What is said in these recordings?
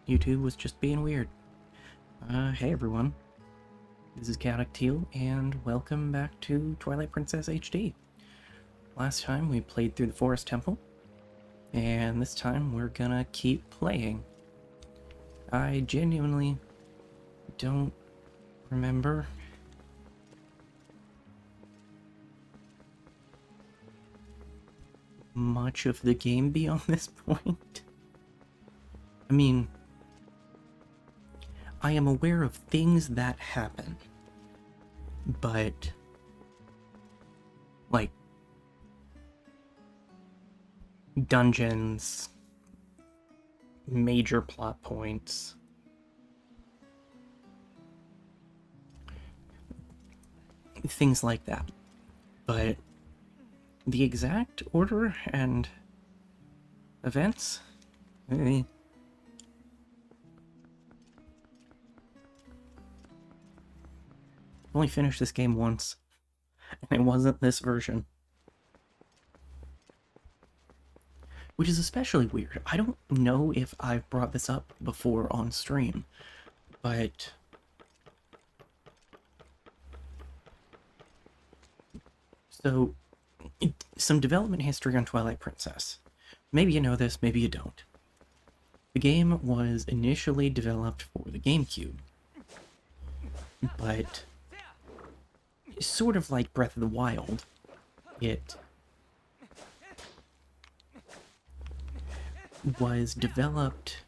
YouTube was just being weird. Hey everyone. This is Chaotic Teal, and welcome back to Twilight Princess HD. Last time we played through the Forest Temple, and this time we're gonna keep playing. I genuinely don't remember much of the game beyond this point. I mean, I am aware of things that happen, but, like, dungeons, major plot points, things like that. But the exact order and events? I've only finished this game once, and it wasn't this version. Which is especially weird. I don't know if I've brought this up before on stream, but so, some development history on Twilight Princess. Maybe you know this, maybe you don't. The game was initially developed for the GameCube, but sort of like Breath of the Wild, it was developed,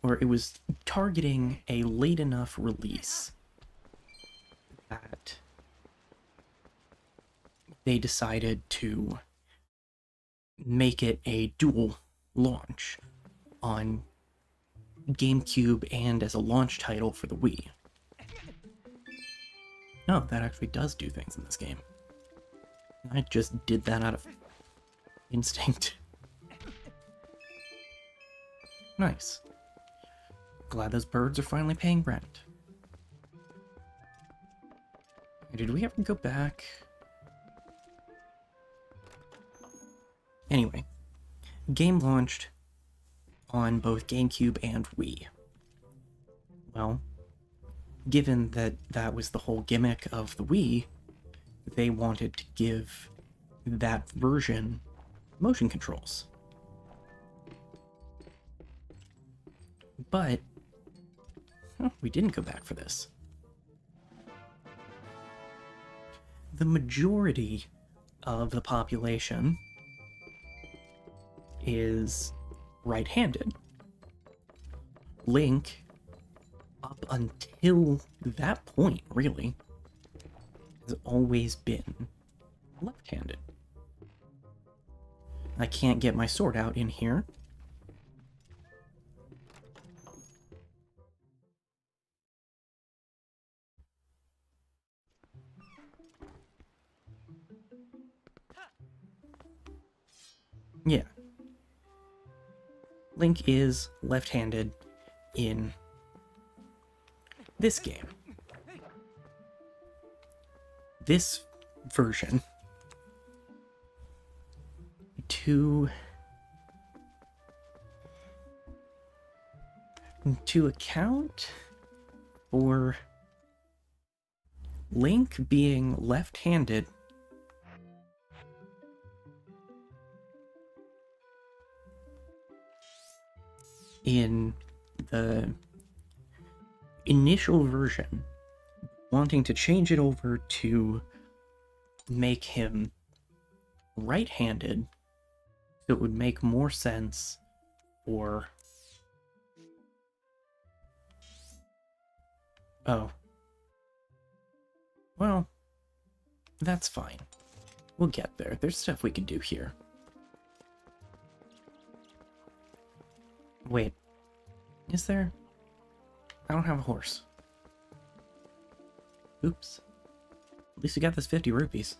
or it was targeting a late enough release that they decided to make it a dual launch on GameCube and as a launch title for the Wii. No, that actually does do things in this game. I just did that out of instinct. Nice. Glad those birds are finally paying rent. Did we ever go back? Anyway, game launched on both GameCube and Wii. Well, given that that was the whole gimmick of the Wii, they wanted to give that version motion controls. But we didn't go back for this. The majority of the population is right-handed. Link, up until that point, really, has always been left-handed. I can't get my sword out in here. Yeah. Link is left-handed in this game. This version, to account for Link being left-handed, in the initial version, wanting to change it over to make him right-handed, so it would make more sense for... Oh. Well, that's fine. We'll get there. There's stuff we can do here. Wait, is there? I don't have a horse. Oops. At least we got this 50 rupees.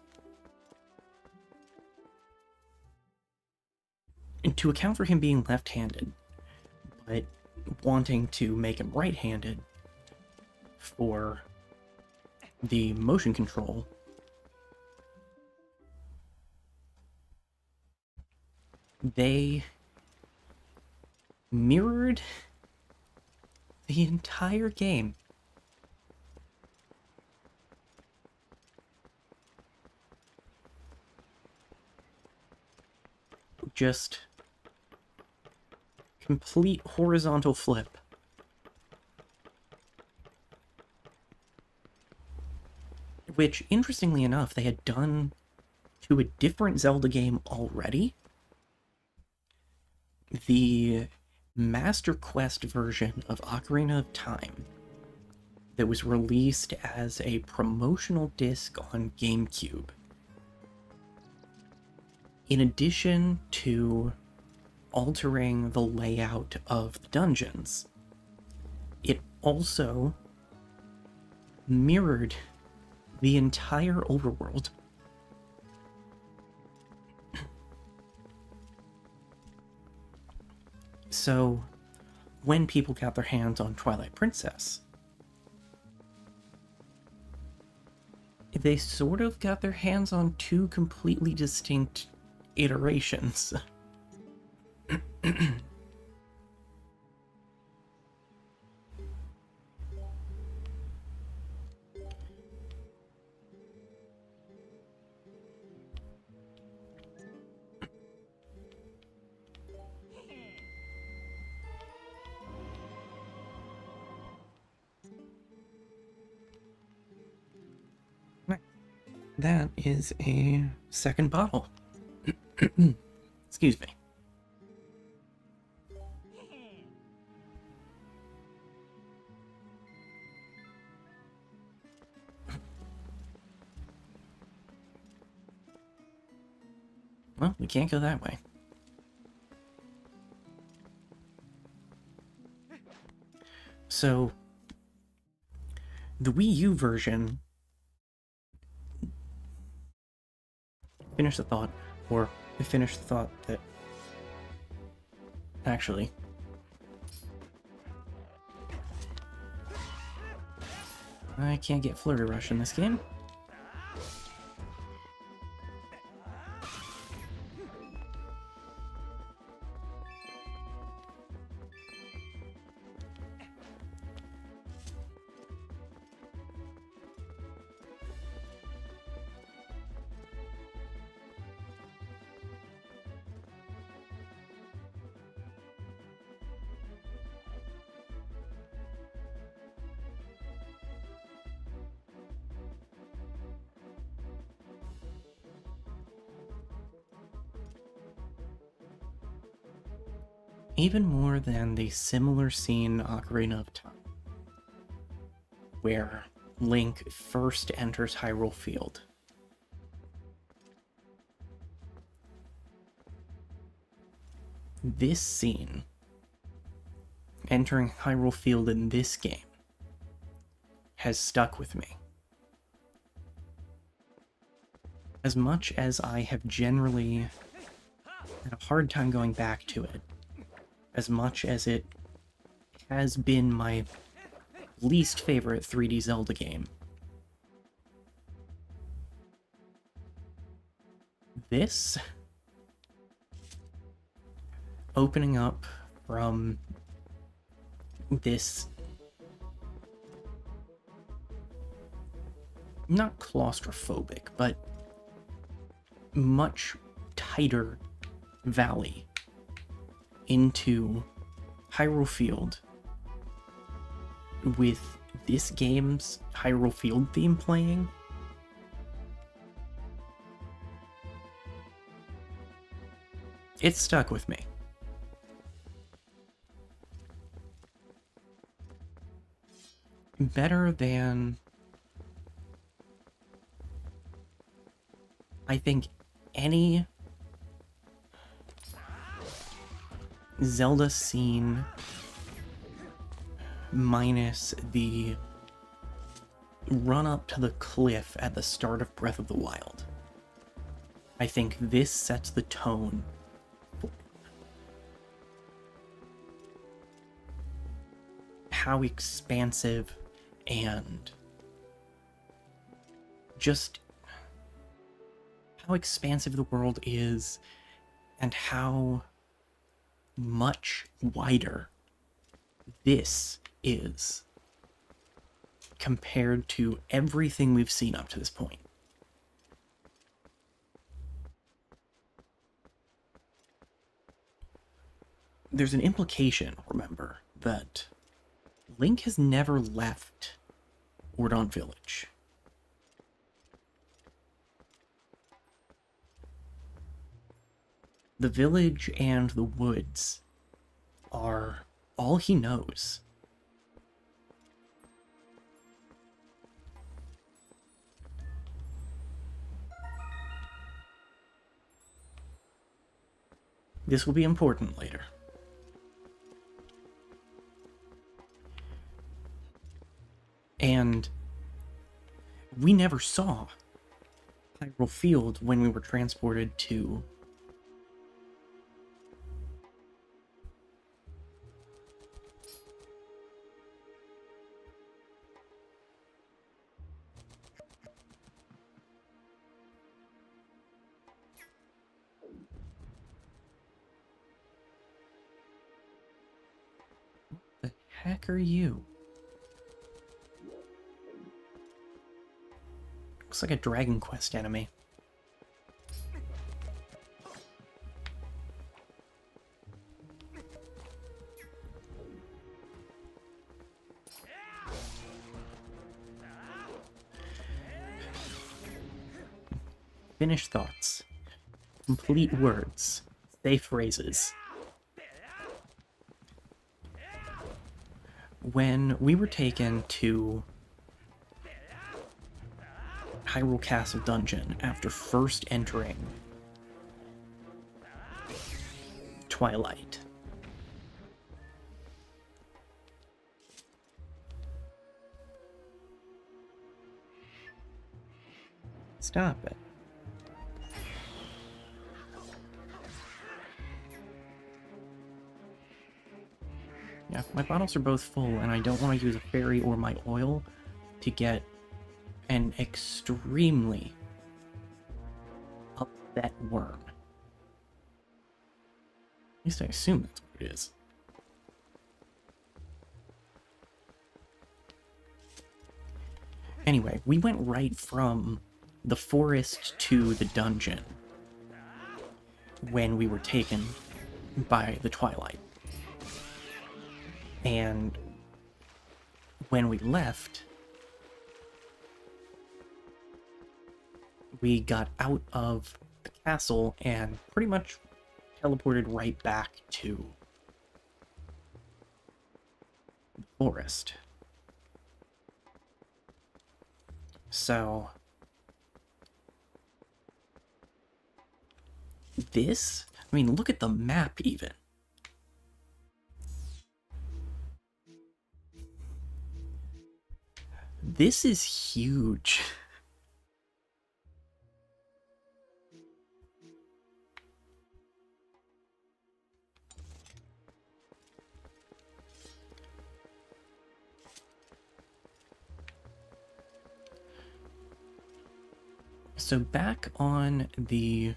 And to account for him being left-handed, but wanting to make him right-handed for the motion control, they mirrored The entire game. Just complete horizontal flip. Which, interestingly enough, they had done to a different Zelda game already. The Master Quest version of Ocarina of Time that was released as a promotional disc on GameCube. In addition to altering the layout of the dungeons, it also mirrored the entire overworld. So, when people got their hands on Twilight Princess, they sort of got their hands on two completely distinct iterations. That is a second bottle. Excuse me. Well, we can't go that way. So, the Wii U version... Finish the thought, or finish the thought that... Actually... I can't get Flurry Rush in this game. Even more than the similar scene Ocarina of Time, where Link first enters Hyrule Field. This scene, entering Hyrule Field in this game, has stuck with me. As much as I have generally had a hard time going back to it, as much as it has been my least favorite 3D Zelda game, this, opening up from this, not claustrophobic, but much tighter valley into Hyrule Field with this game's Hyrule Field theme playing, it stuck with me. Better than, I think, any Zelda scene minus the run up to the cliff at the start of Breath of the Wild. I think this sets the tone for how expansive and just how expansive the world is and how much wider this is compared to everything we've seen up to this point. There's an implication, remember, that Link has never left Ordon Village. The village and the woods are all he knows. This will be important later. And we never saw Hyrule Field when we were transported to the heck are you? Looks like a Dragon Quest enemy. Finish thoughts. Complete words. Say phrases. When we were taken to Hyrule Castle Dungeon after first entering Twilight, stop it. Yeah, my bottles are both full, and I don't want to use a fairy or my oil to get an extremely upset worm. At least I assume that's what it is. Anyway, we went right from the forest to the dungeon when we were taken by the Twilight. And when we left, we got out of the castle and pretty much teleported right back to the forest. So this, I mean, look at the map even. This is huge. So back on the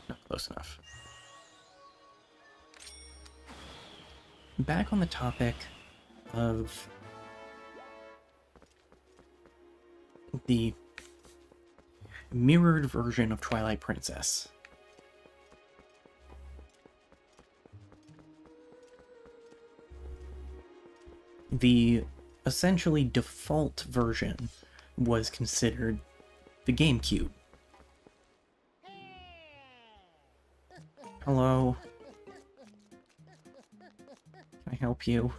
not close enough. Back on the topic of the mirrored version of Twilight Princess. The essentially default version was considered the GameCube. Hello? Can I help you?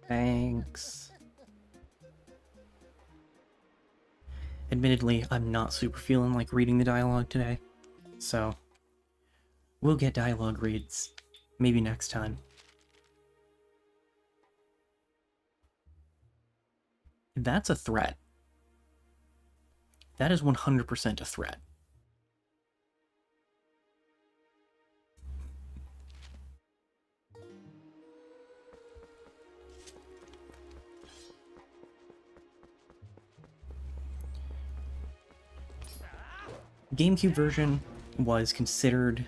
Thanks. Admittedly, I'm not super feeling like reading the dialogue today, so we'll get dialogue reads Maybe next time. That's a threat. That is 100% a threat. GameCube version was considered,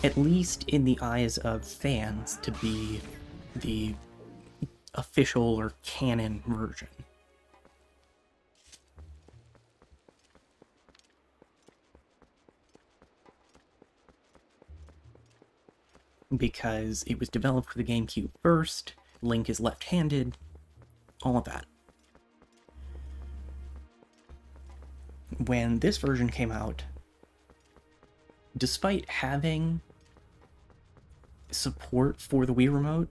at least in the eyes of fans, to be the official or canon version. Because it was developed for the GameCube first, Link is left-handed, all of that. When this version came out, despite having support for the Wii Remote,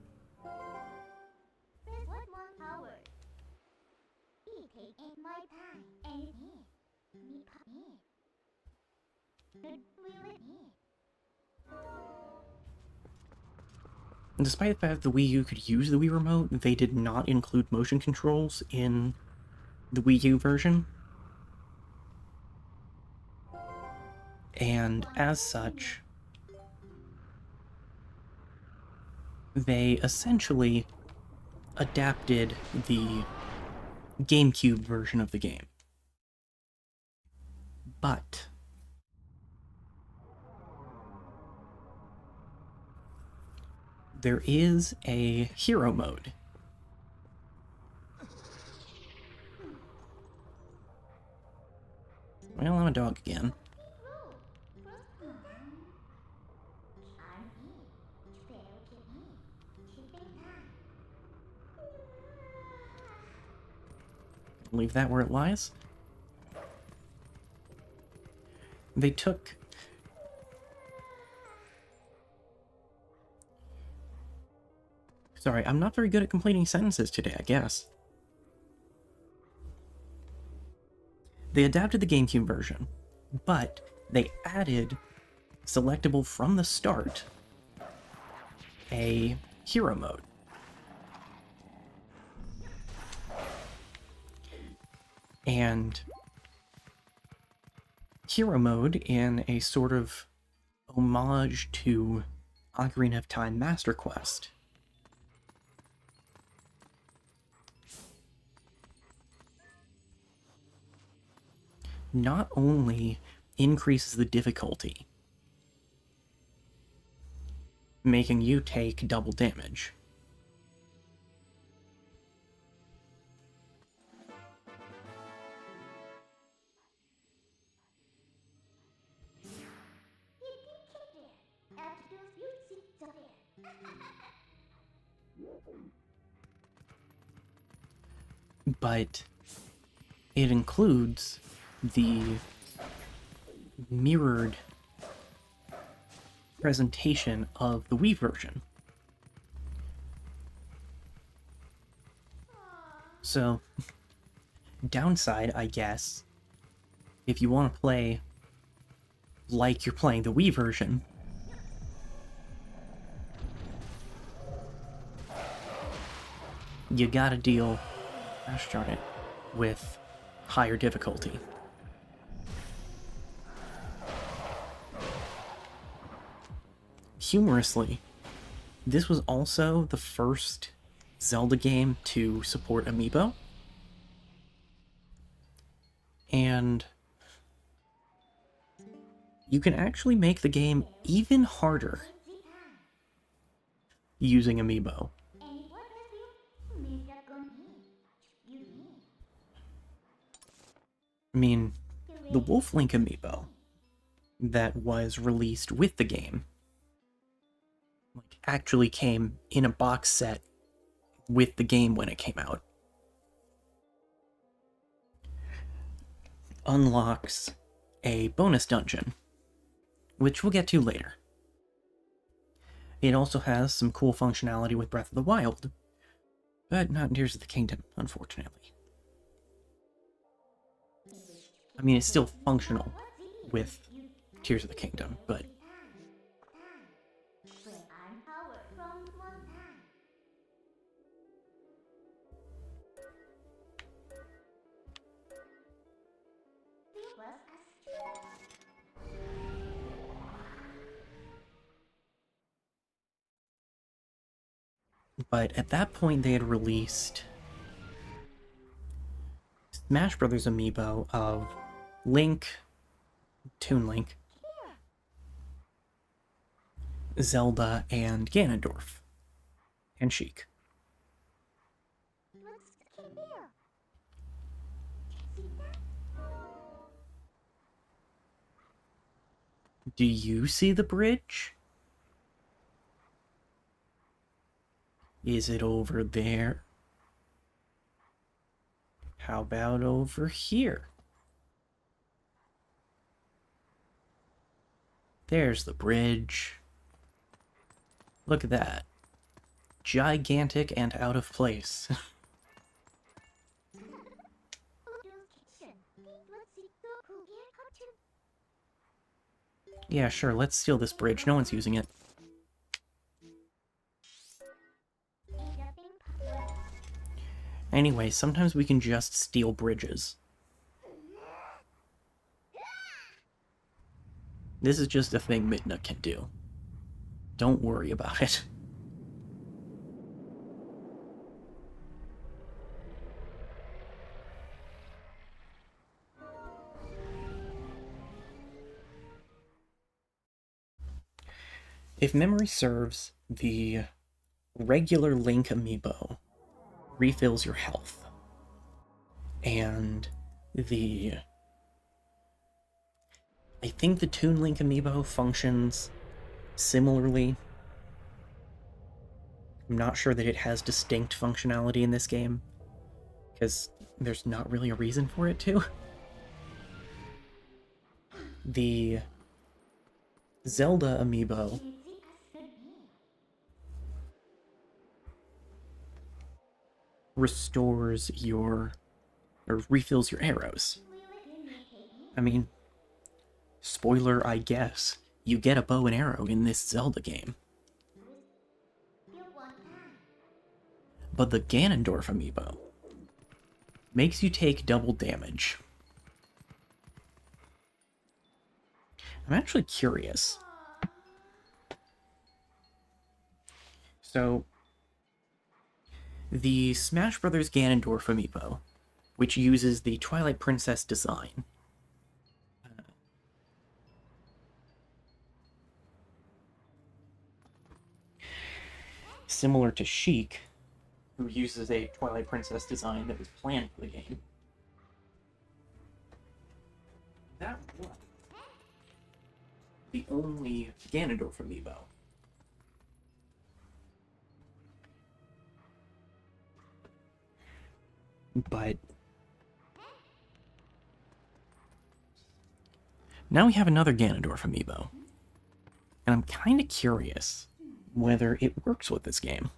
despite the fact that the Wii U could use the Wii Remote, they did not include motion controls in the Wii U version. And as such, they essentially adapted the GameCube version of the game. But there is a hero mode. Well, I'm a dog again. Leave that where it lies. They took... Sorry, I'm not very good at completing sentences today, I guess. They adapted the GameCube version, but they added, selectable from the start, a hero mode. And hero mode, in a sort of homage to Ocarina of Time Master Quest, not only increases the difficulty, making you take double damage, but it includes the mirrored presentation of the Wii version. So, downside, I guess, if you want to play like you're playing the Wii version, you gotta deal, gosh darn it, with higher difficulty. Humorously, this was also the first Zelda game to support amiibo, and you can actually make the game even harder using amiibo. I mean, the Wolf Link amiibo that was released with the game actually came in a box set with the game when it came out. Unlocks a bonus dungeon, which we'll get to later. It also has some cool functionality with Breath of the Wild, but not in Tears of the Kingdom, unfortunately. I mean, it's still functional with Tears of the Kingdom, but But at that point, they had released Smash Brothers amiibo of Link, Toon Link, Zelda, and Ganondorf, and Sheik. Do you see the bridge? Is it over there? How about over here? There's the bridge. Look at that. Gigantic and out of place. Yeah, sure, let's steal this bridge. No one's using it. Anyway, sometimes we can just steal bridges. This is just a thing Midna can do. Don't worry about it. If memory serves, the regular Link amiibo refills your health. And I think the Toon Link amiibo functions similarly. I'm not sure that it has distinct functionality in this game, because there's not really a reason for it to. The Zelda amiibo restores your, or refills your arrows. I mean, spoiler, I guess, you get a bow and arrow in this Zelda game. But the Ganondorf amiibo makes you take double damage. I'm actually curious. So, the Smash Brothers Ganondorf amiibo, which uses the Twilight Princess design, similar to Sheik, who uses a Twilight Princess design that was planned for the game. That was the only Ganondorf amiibo. But now we have another Ganondorf amiibo. And I'm kind of curious whether it works with this game.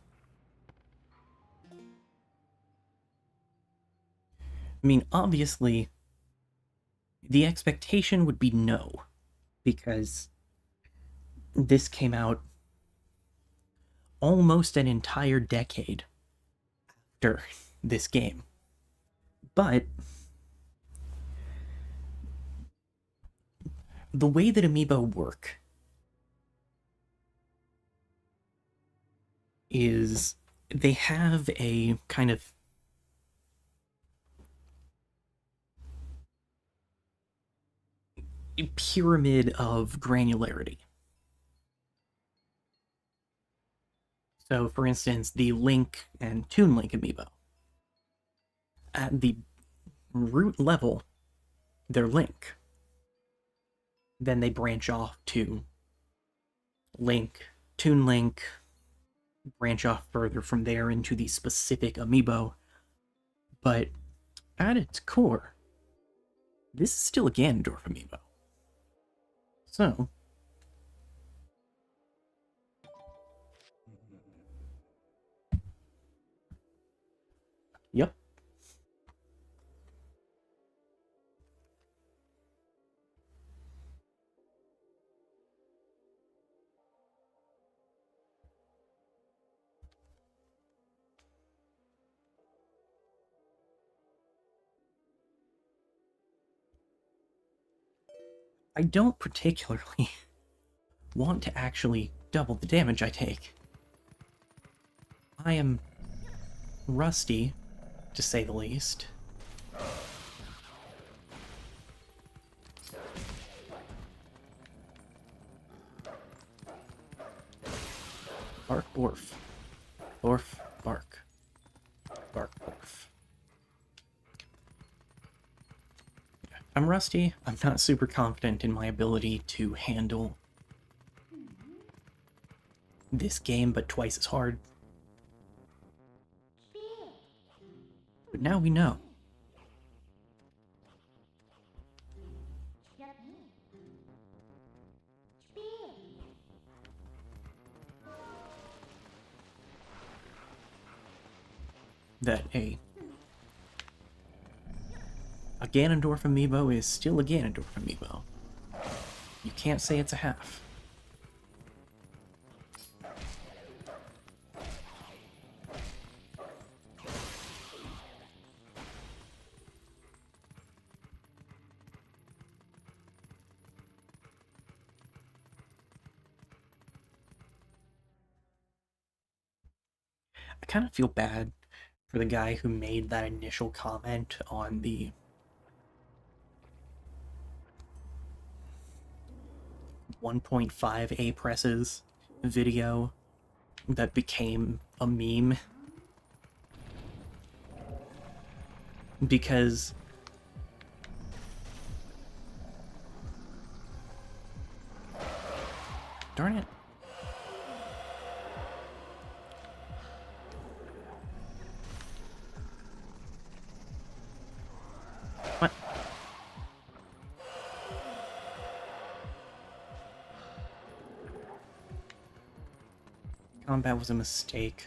I mean, obviously, the expectation would be no, because this came out almost an entire decade after this game. But the way that amiibo work is they have a kind of pyramid of granularity. So, for instance, the Link and Toon Link amiibo. At the root level, they're Link. Then they branch off to Link, Toon Link, branch off further from there into the specific amiibo. But at its core, this is still a Ganondorf amiibo. So, yep. I don't particularly want to actually double the damage I take. I am rusty, to say the least. Bark, orf. Orf, bark. Bark, orf. I'm rusty. I'm not super confident in my ability to handle this game, but twice as hard. But now we know. That a Ganondorf amiibo is still a Ganondorf amiibo. You can't say it's a half. I kind of feel bad for the guy who made that initial comment on the .5 A presses video that became a meme. Because darn it. What? Combat was a mistake.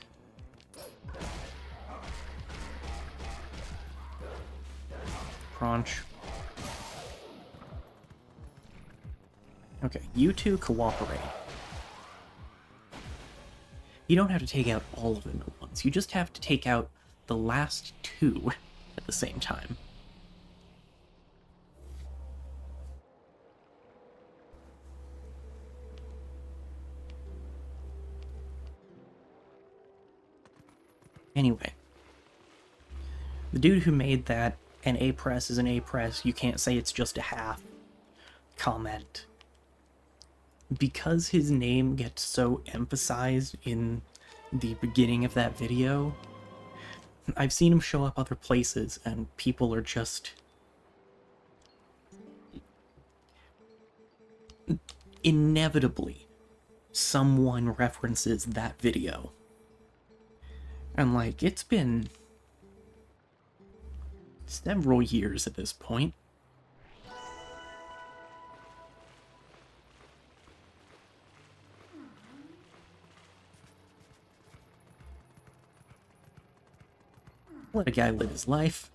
Crunch. Okay, you two cooperate. You don't have to take out all of them at once. You just have to take out the last two at the same time. Anyway, the dude who made that an A press is an A press, you can't say it's just a half comment. Because his name gets so emphasized in the beginning of that video, I've seen him show up other places and people are just inevitably someone references that video. And like, it's been several years at this point. Let a guy live his life.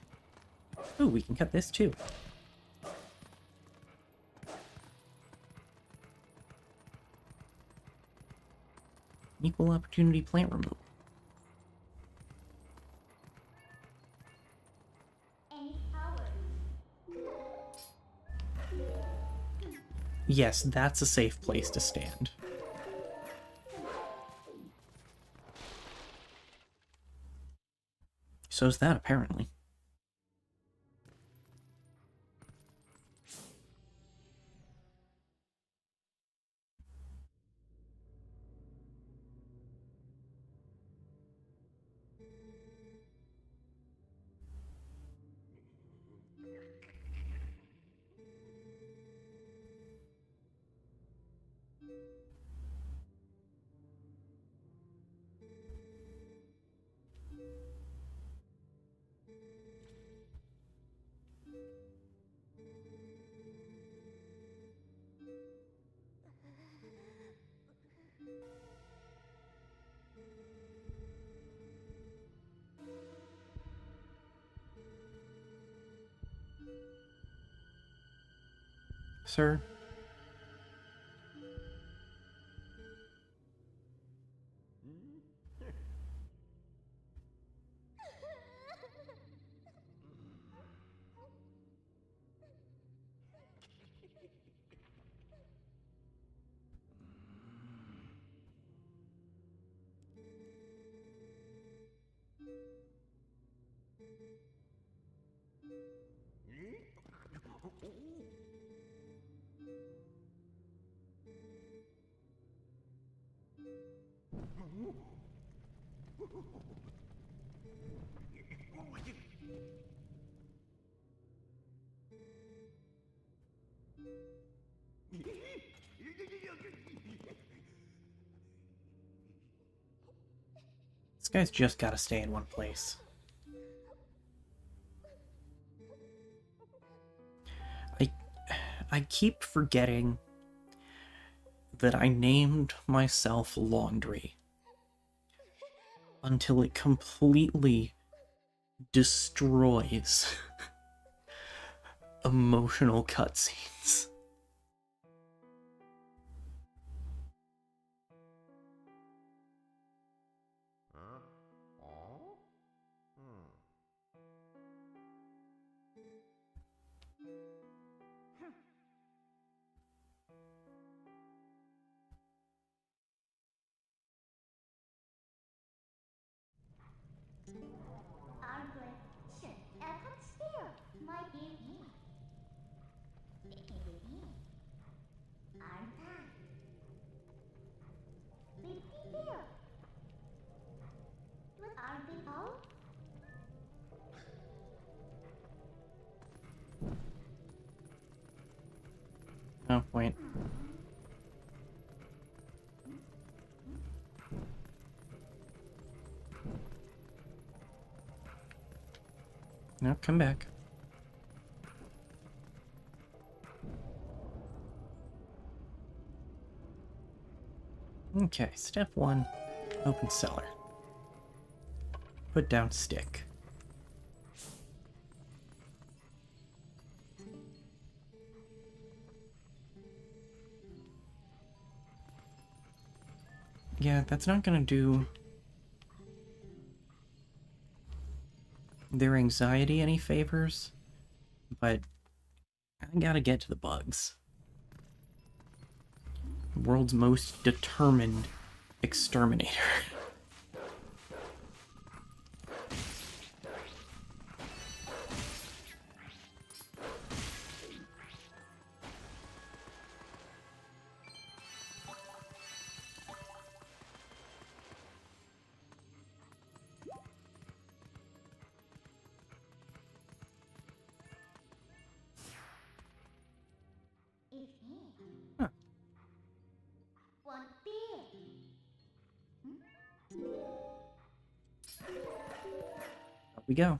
Ooh, we can cut this too. Equal opportunity plant removal. Yes, that's a safe place to stand. So's that, apparently. Sir? This guy's just gotta stay in one place. I keep forgetting that I named myself Laundry until it completely destroys emotional cutscenes. Oh, wait. No, come back. Okay, step 1, open cellar. Put down stick. Yeah, that's not gonna do their anxiety any favors, but I gotta get to the bugs. World's most determined exterminator. Huh. Up we go.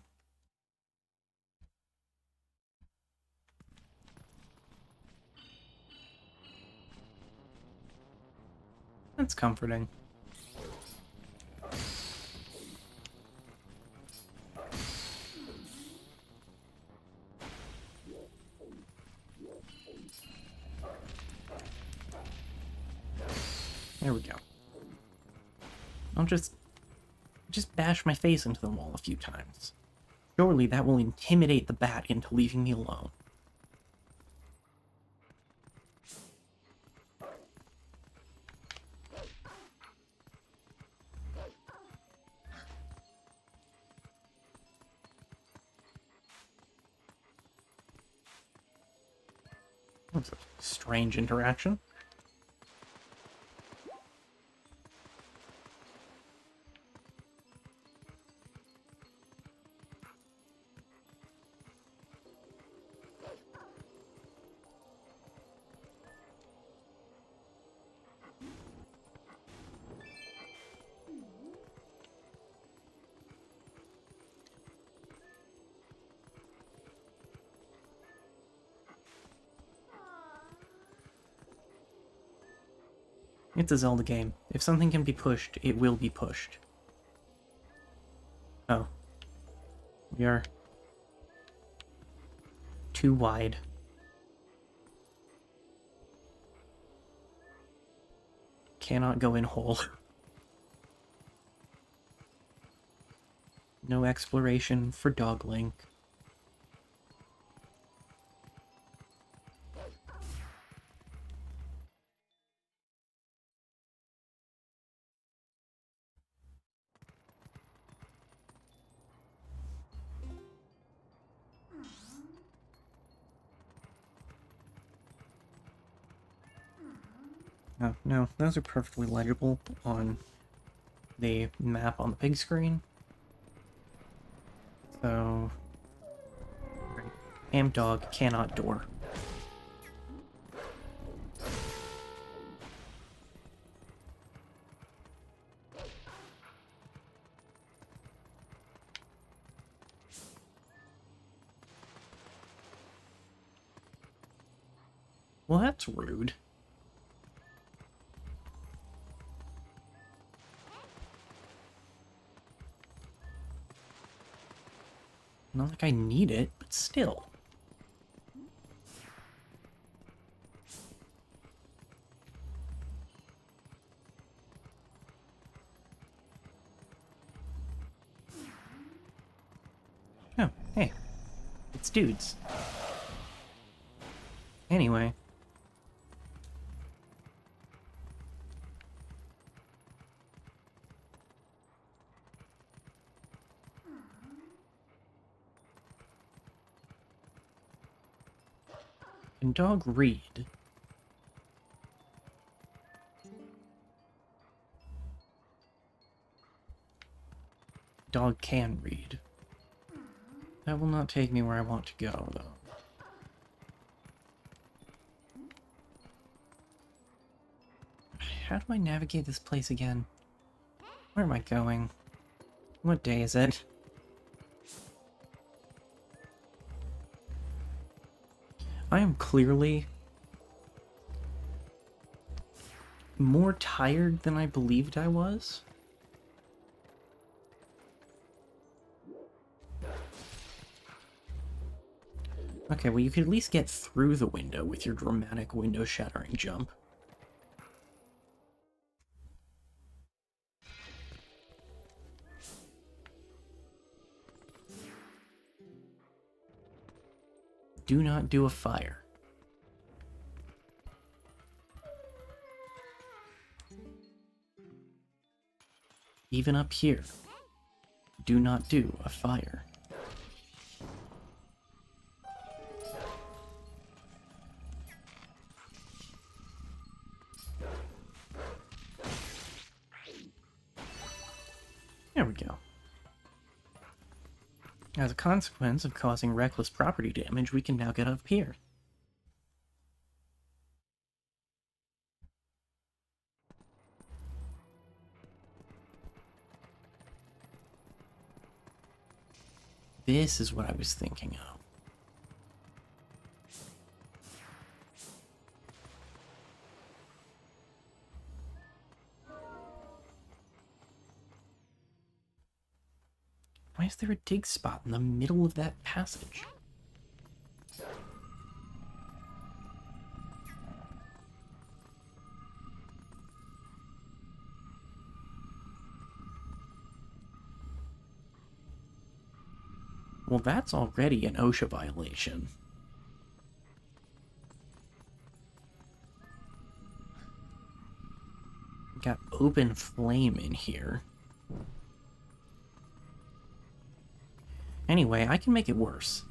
That's comforting. There we go. I'll just bash my face into the wall a few times. Surely that will intimidate the bat into leaving me alone. That's a strange interaction. It's a Zelda game. If something can be pushed, it will be pushed. Oh. We are too wide. Cannot go in hole. No exploration for Dog Link. Oh, no, those are perfectly legible on the map on the big screen. So... Great. Ham dog cannot door. Well, that's rude. Not like I need it, but still. Oh, hey. It's dudes. Anyway. Can dog read? Dog can read. That will not take me where I want to go, though. How do I navigate this place again? Where am I going? What day is it? I am clearly more tired than I believed I was. Okay, well you could at least get through the window with your dramatic window-shattering jump. Do not do a fire. Even up here, do not do a fire. There we go. As a consequence of causing reckless property damage, we can now get up here. This is what I was thinking of. Why is there a dig spot in the middle of that passage? Well, that's already an OSHA violation. Got open flame in here. Anyway, I can make it worse.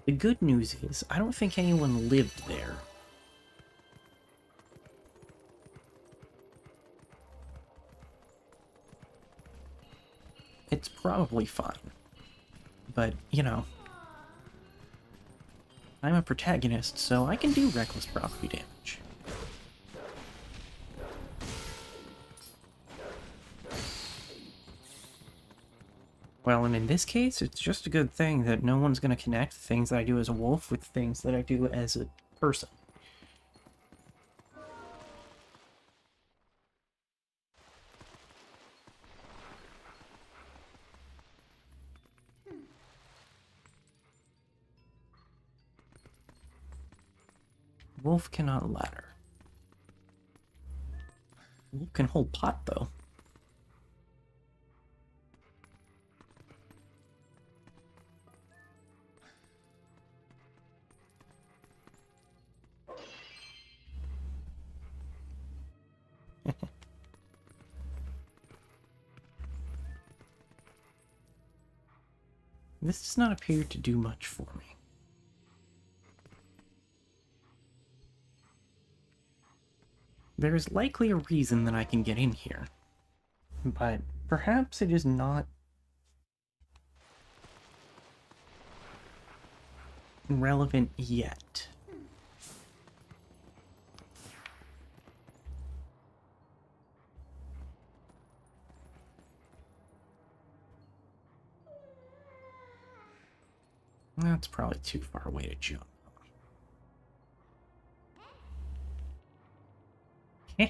The good news is, I don't think anyone lived there. It's probably fine. But, you know, I'm a protagonist, so I can do reckless property damage. Well, and in this case, it's just a good thing that no one's going to connect things that I do as a wolf with things that I do as a person. Wolf cannot ladder. Wolf can hold pot, though. This does not appear to do much for me. There is likely a reason that I can get in here, but perhaps it is not relevant yet. That's probably too far away to jump. Heh.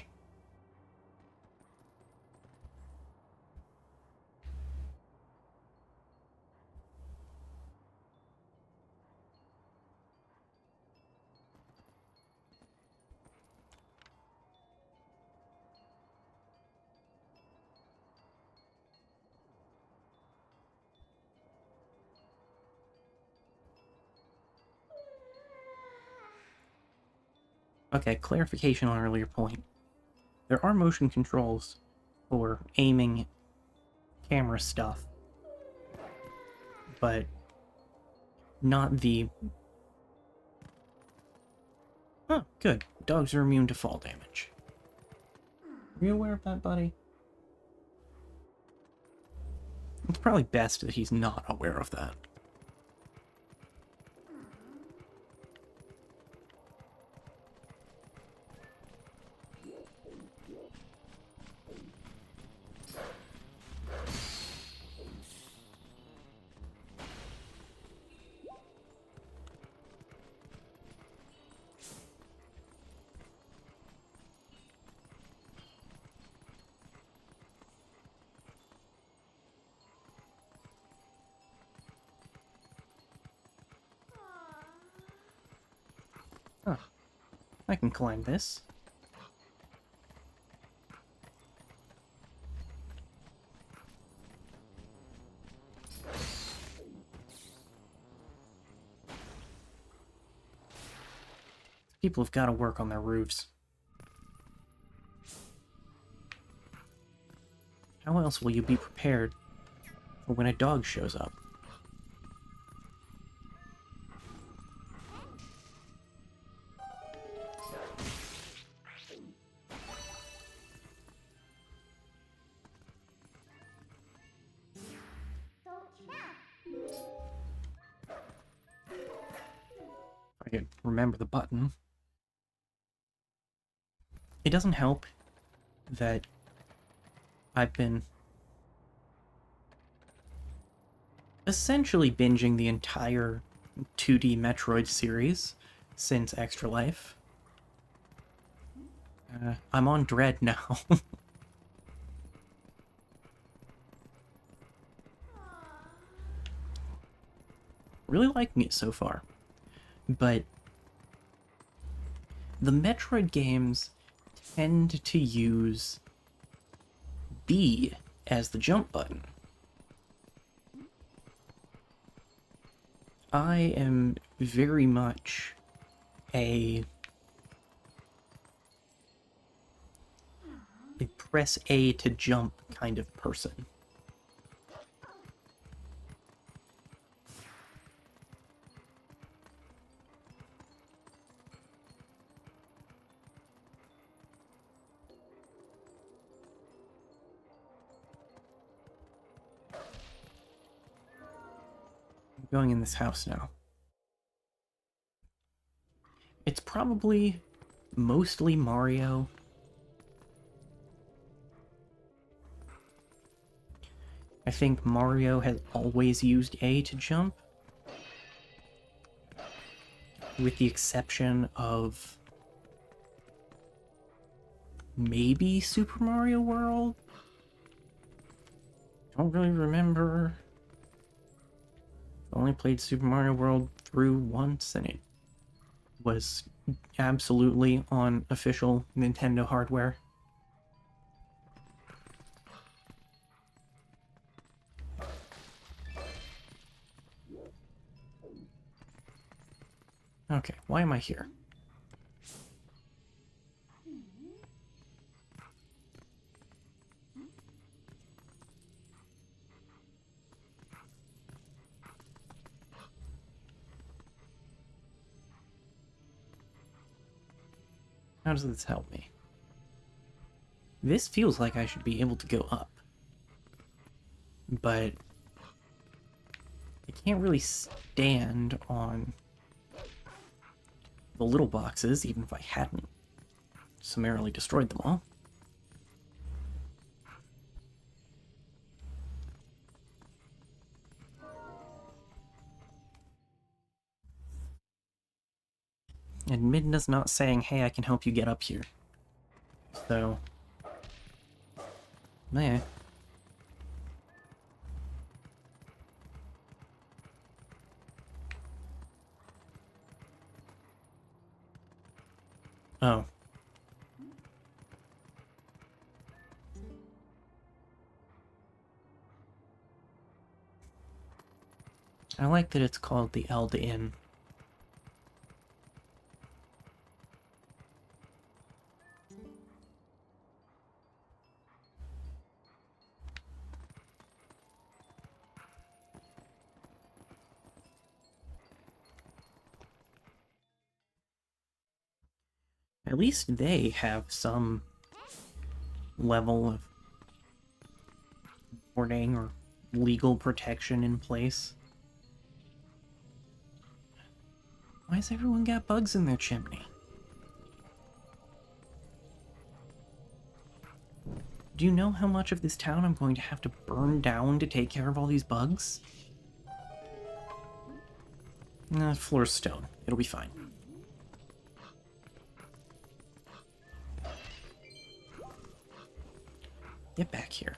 Okay, clarification on an earlier point. There are motion controls for aiming camera stuff, but not the... Oh, good. Dogs are immune to fall damage. Are you aware of that, buddy? It's probably best that he's not aware of that. Oh, I can climb this. People have got to work on their roofs. How else will you be prepared for when a dog shows up? I can remember the button. It doesn't help that I've been essentially binging the entire 2D Metroid series since Extra Life. I'm on Dread now. Really liking it so far. But the Metroid games tend to use B as the jump button. I am very much a press A to jump kind of person. I'm going in this house now. It's probably mostly Mario. I think Mario has always used A to jump, with the exception of maybe Super Mario World? Don't really remember. Only played Super Mario World through once, and it was absolutely on official Nintendo hardware. Okay, why am I here? How does this help me? This feels like I should be able to go up. But I can't really stand on the little boxes, even if I hadn't summarily destroyed them all. And Midna's not saying, hey, I can help you get up here. So, meh. Oh. I like that it's called the Eldin. At least they have some level of warning or legal protection in place. Why has everyone got bugs in their chimney? Do you know how much of this town I'm going to have to burn down to take care of all these bugs? Nah, floor's stone. It'll be fine. Get back here.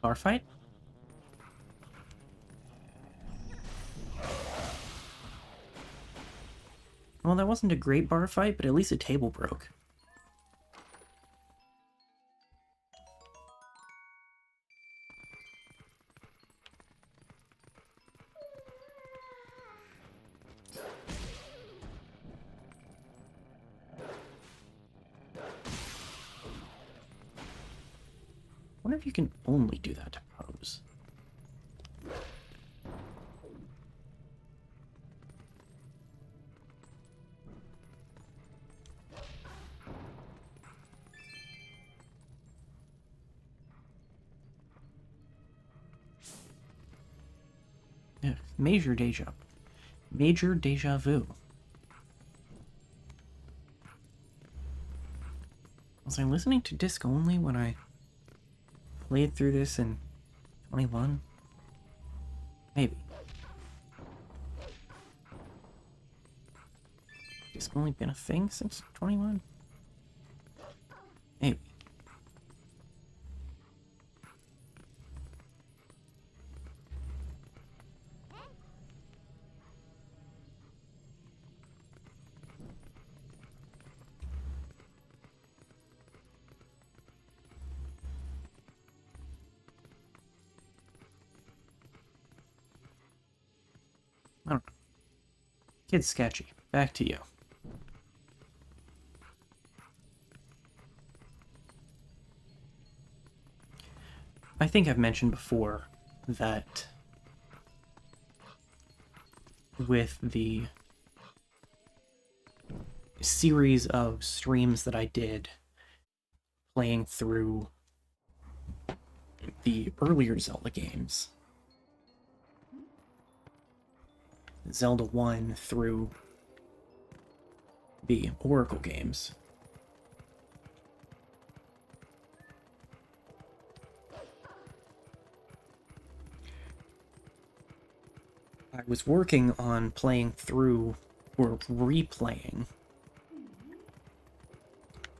Bar fight? Well, that wasn't a great bar fight, but at least a table broke. I wonder if you can only do that to pose. Yeah, major deja vu. Was I listening to disc only when I played through this in 21? Maybe. Disc only been a thing since 21? Maybe. I don't know. Kid's sketchy. Back to you. I think I've mentioned before that with the series of streams that I did playing through the earlier Zelda games, Zelda 1 through the Oracle games, I was working on playing through, or replaying,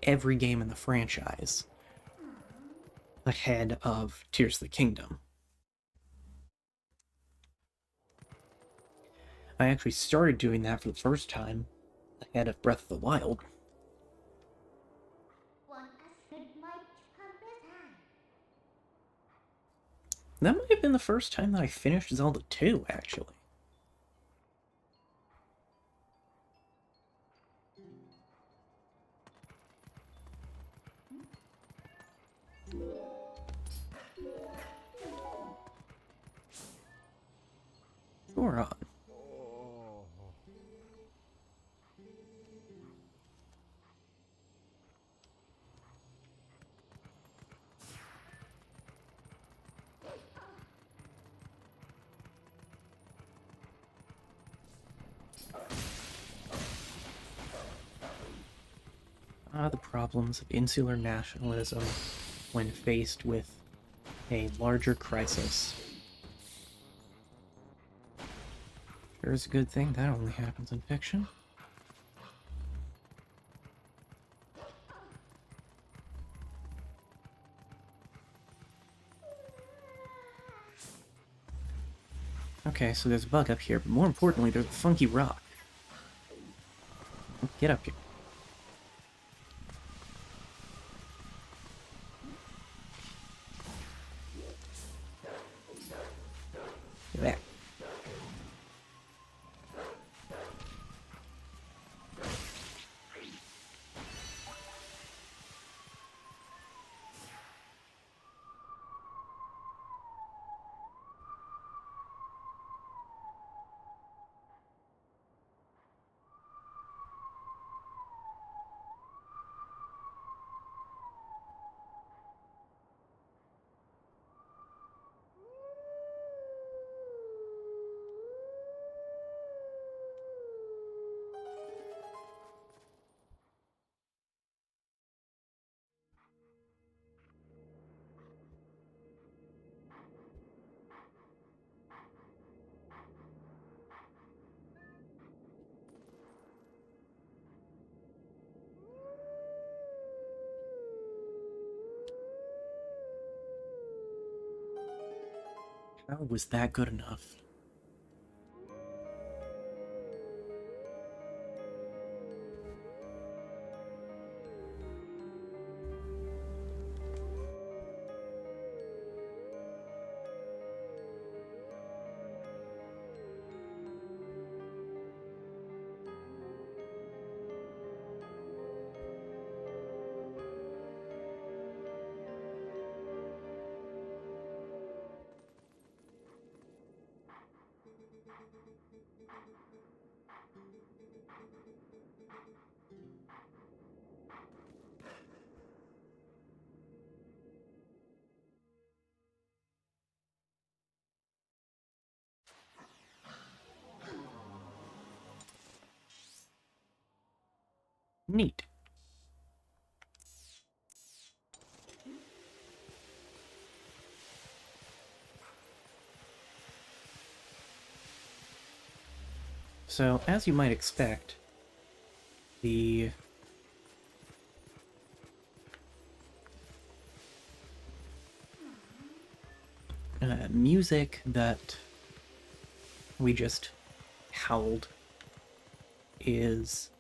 every game in the franchise ahead of Tears of the Kingdom. I actually started doing that for the first time ahead of Breath of the Wild. That might have been the first time that I finished Zelda 2, actually. Faron. The problems of insular nationalism when faced with a larger crisis. Sure is a good thing that only happens in fiction. Okay, so there's a bug up here, but more importantly, there's a funky rock. Get up here. Get back. How was that good enough? Neat. So, as you might expect, the music that we just howled is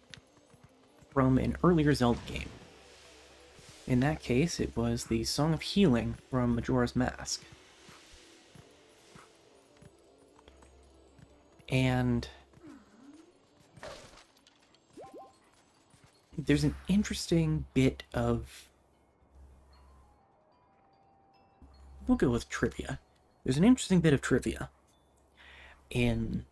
from an earlier Zelda game. In that case, it was the Song of Healing from Majora's Mask. And there's an interesting bit of... We'll go with trivia. There's an interesting bit of trivia in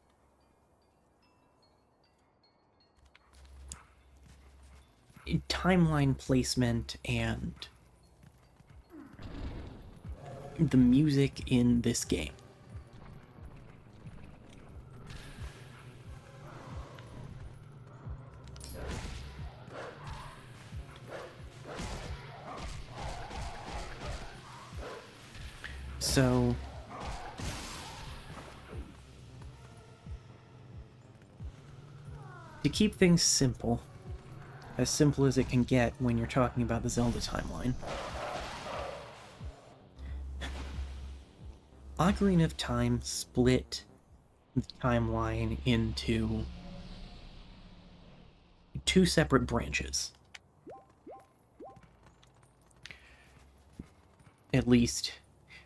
timeline placement and the music in this game. So to keep things simple, as simple as it can get when you're talking about the Zelda timeline. Ocarina of Time split the timeline into two separate branches. At least,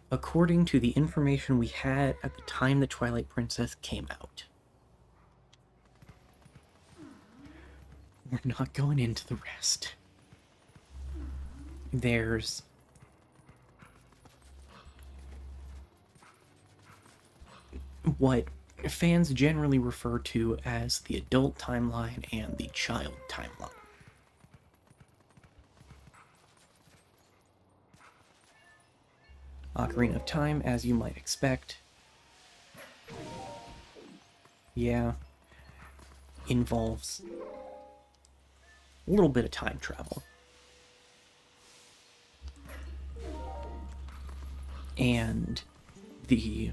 according to the information we had at the time the Twilight Princess came out. We're not going into the rest. There's what fans generally refer to as the adult timeline and the child timeline. Ocarina of Time, as you might expect, involves a little bit of time travel. And the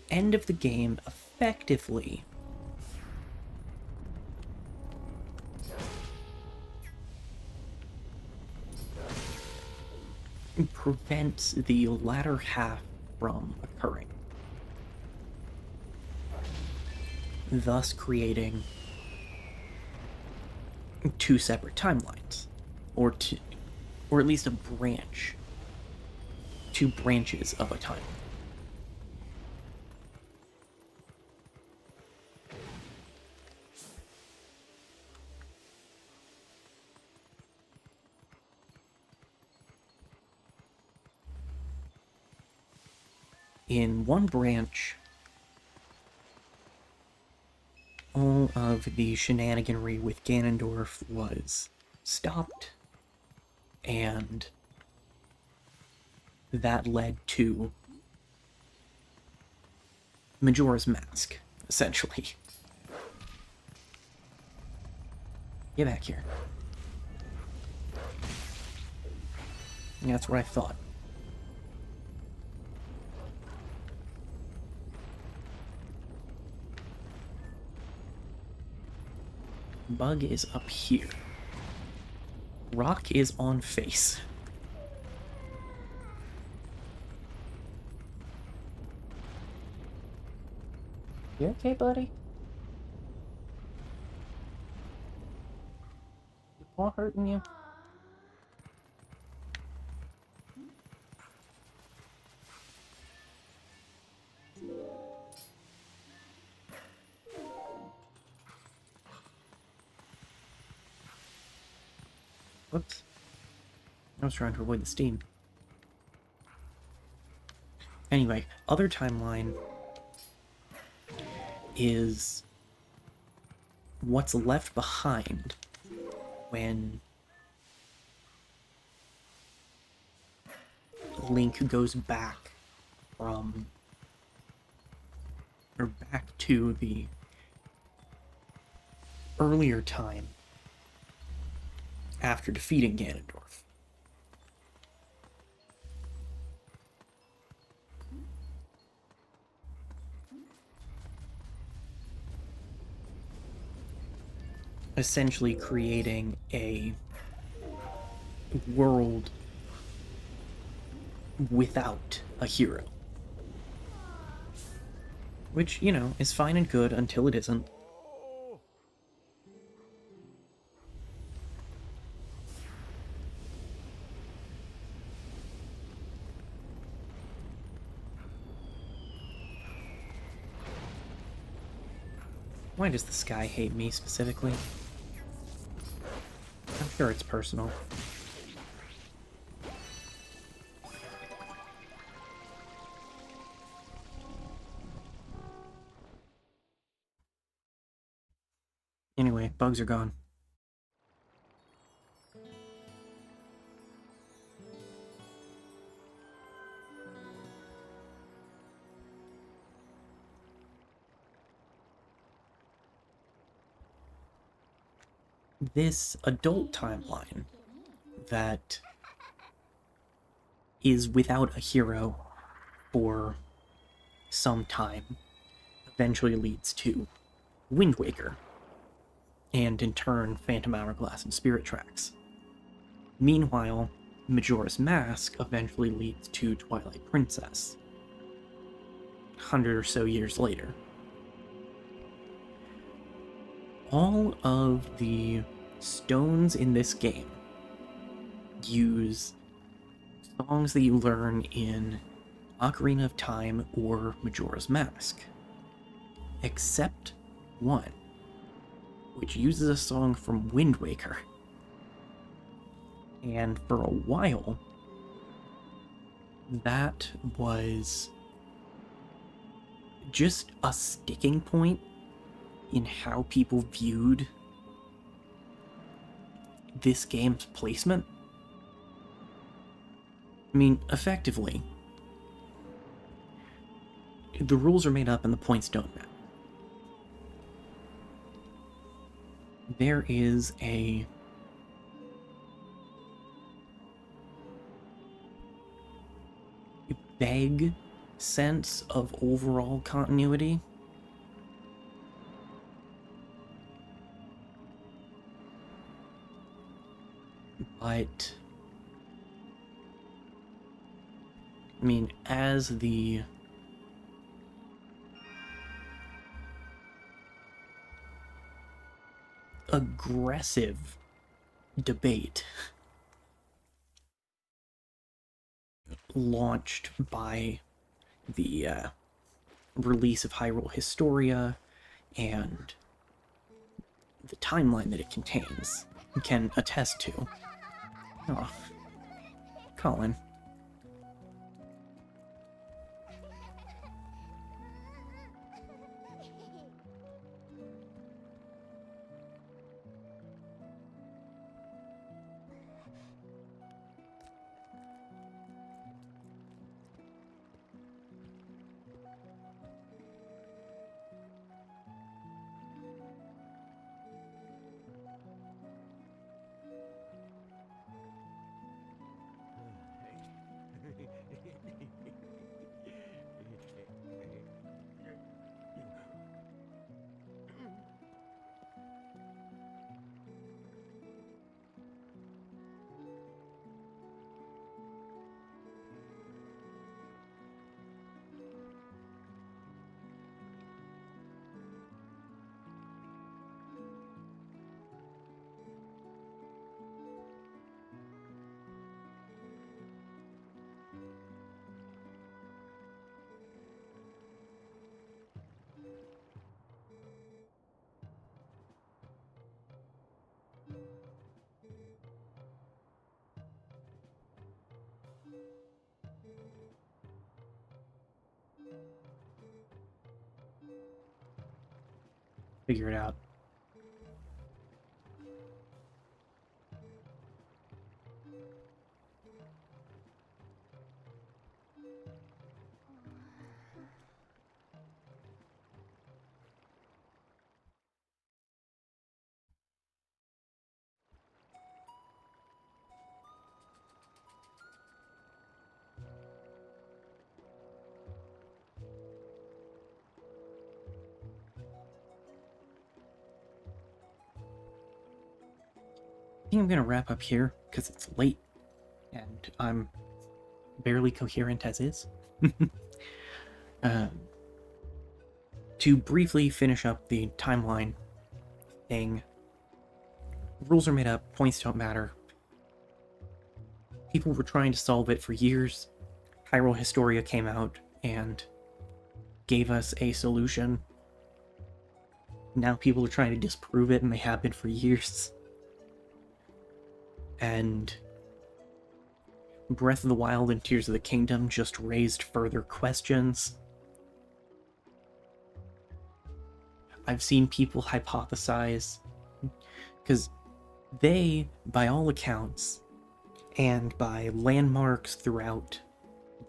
end of the game effectively prevents the latter half from occurring, thus creating two separate timelines, or at least a branch, two branches of a timeline. In one branch, all of the shenaniganry with Ganondorf was stopped, and that led to Majora's Mask, essentially. Get back here. And that's what I thought. Bug is up here. Rock is on face. You okay, buddy? Your paw hurting you? Whoops. I was trying to avoid the steam. Anyway, other timeline is what's left behind when Link goes back back to the earlier time after defeating Ganondorf. Essentially creating a world without a hero. Which, you know, is fine and good until it isn't. Why does the sky hate me specifically? I'm sure it's personal. Anyway, bugs are gone. This adult timeline that is without a hero for sometime eventually leads to Wind Waker, and in turn, Phantom Hourglass and Spirit Tracks. Meanwhile, Majora's Mask eventually leads to Twilight Princess, 100 or so years later. All of the stones in this game use songs that you learn in Ocarina of Time or Majora's Mask, except one, which uses a song from Wind Waker. And for a while, that was just a sticking point in how people viewed this game's placement. I mean, effectively, the rules are made up and the points don't matter. There is a vague sense of overall continuity, but I mean, as the aggressive debate launched by the release of Hyrule Historia and the timeline that it contains can attest to. Oh, Colin. Figure it out. I think I'm gonna wrap up here because it's late and I'm barely coherent as is. To briefly finish up the timeline thing, rules are made up, points don't matter. People were trying to solve it for years. Hyrule Historia came out and gave us a solution. Now people are trying to disprove it, and they have been for years. And Breath of the Wild and Tears of the Kingdom just raised further questions. I've seen people hypothesize, because they, by all accounts, and by landmarks throughout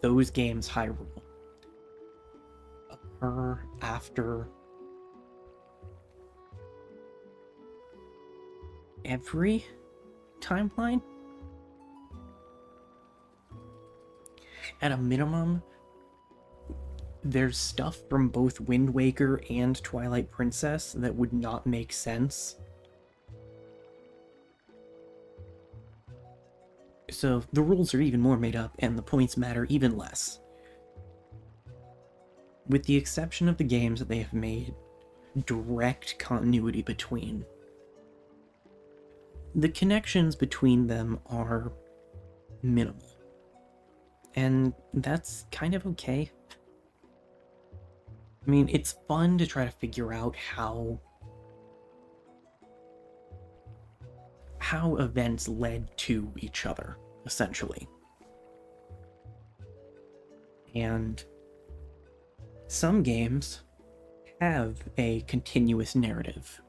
those games' Hyrule, occur after every timeline? At a minimum, there's stuff from both Wind Waker and Twilight Princess that would not make sense. So the rules are even more made up, and the points matter even less. With the exception of the games that they have made direct continuity between, the connections between them are minimal. And that's kind of okay. I mean, it's fun to try to figure out how events led to each other, essentially. And some games have a continuous narrative.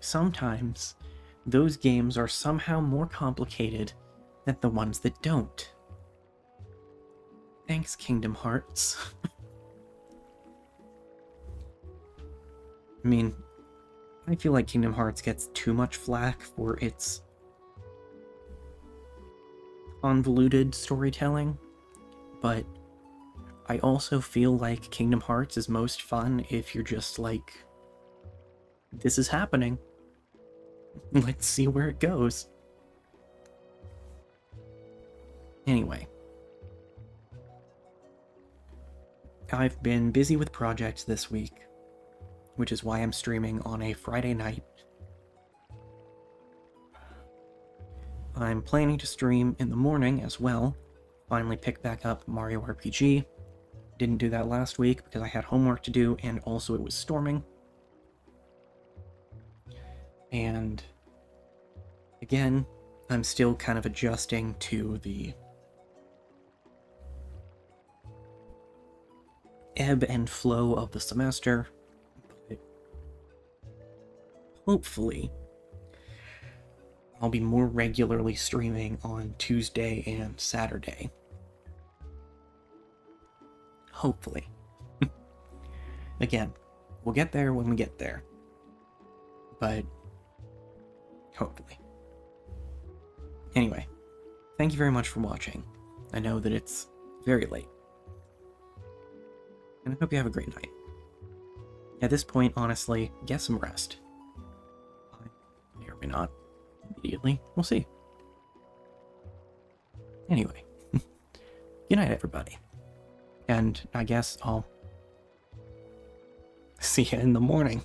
Sometimes those games are somehow more complicated than the ones that don't. Thanks, Kingdom Hearts. I mean, I feel like Kingdom Hearts gets too much flack for its convoluted storytelling, but I also feel like Kingdom Hearts is most fun if you're just like, this is happening. Let's see where it goes. Anyway, I've been busy with projects this week, which is why I'm streaming on a Friday night. I'm planning to stream in the morning as well. Finally picked back up Mario RPG. Didn't do that last week because I had homework to do, and also it was storming. And again, I'm still kind of adjusting to the ebb and flow of the semester, but hopefully I'll be more regularly streaming on Tuesday and Saturday. Hopefully. Again, we'll get there when we get there, but hopefully. Anyway, thank you very much for watching. I know that it's very late, and I hope you have a great night. At this point, honestly, get some rest. I may or may not immediately. We'll see. Anyway, good night, everybody. And I guess I'll see you in the morning.